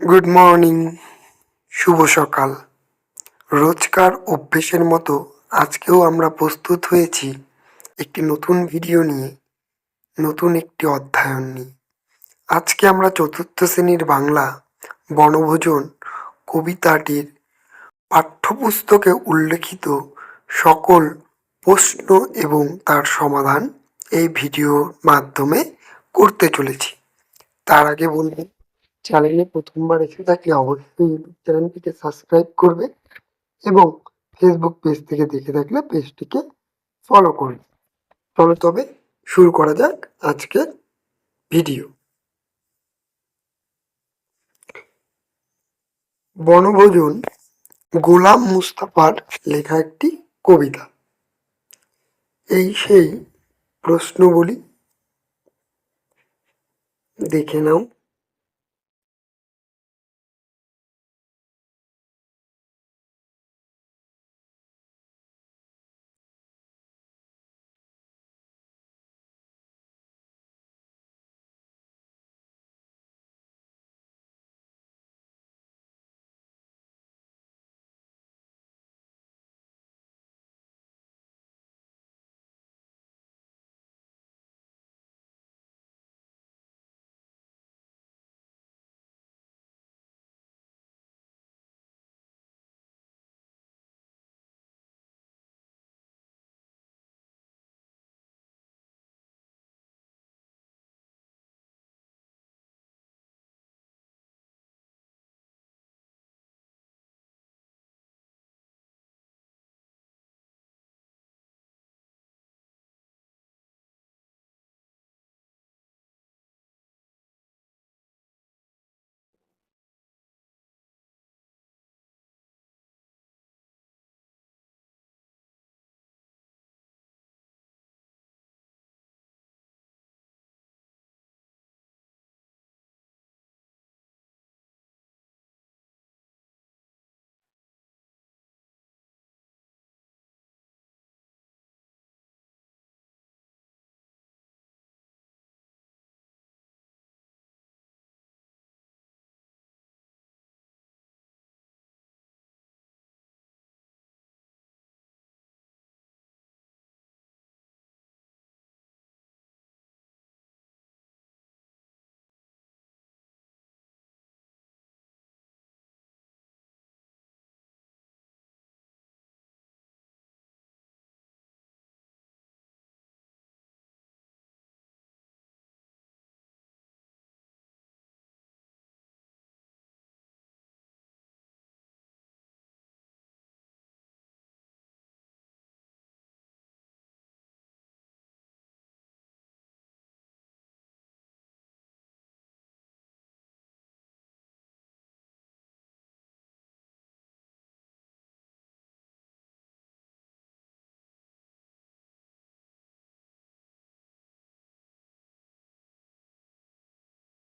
Good morning, শুভ সকাল। রোজকার অভ্যেসের মতো আজকেও আমরা প্রস্তুত হয়েছি একটি নতুন ভিডিও নিয়ে, নতুন একটি অধ্যায়ন নিয়ে। আজকে আমরা চতুর্থ শ্রেণীর বাংলা বনভোজন কবিতাটির পাঠ্যপুস্তকে উল্লেখিত সকল প্রশ্ন এবং তার সমাধান এই ভিডিওর মাধ্যমে করতে চলেছি। তার আগে বলবো, চ্যানেলে প্রথমবার এসে থাকলে অবশ্যই ইউটিউব চ্যানেলটিকে সাবস্ক্রাইব করবে এবং ফেসবুক পেজ থেকে দেখে থাকলে পেজটিকে ফলো করবে। চলো তবে শুরু করা যাক আজকের ভিডিও। বনভোজন গোলাম মুস্তাফার লেখা একটি কবিতা। এই সেই প্রশ্নগুলি দেখে নাও।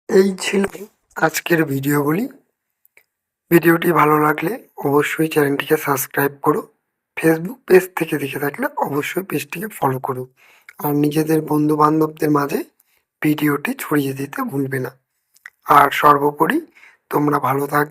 এই ছিল আজকের ভিডিওগুলি। ভিডিওটি ভালো লাগলে অবশ্যই চ্যানেলটিকে সাবস্ক্রাইব করো। ফেসবুক পেজ থেকে দেখে থাকলে অবশ্যই পেজটিকে ফলো করো। আর নিজেদের বন্ধু বান্ধবদের মাঝে ভিডিওটি ছড়িয়ে দিতে ভুলবে না। আর সর্বোপরি তোমরা ভালো থাকবে।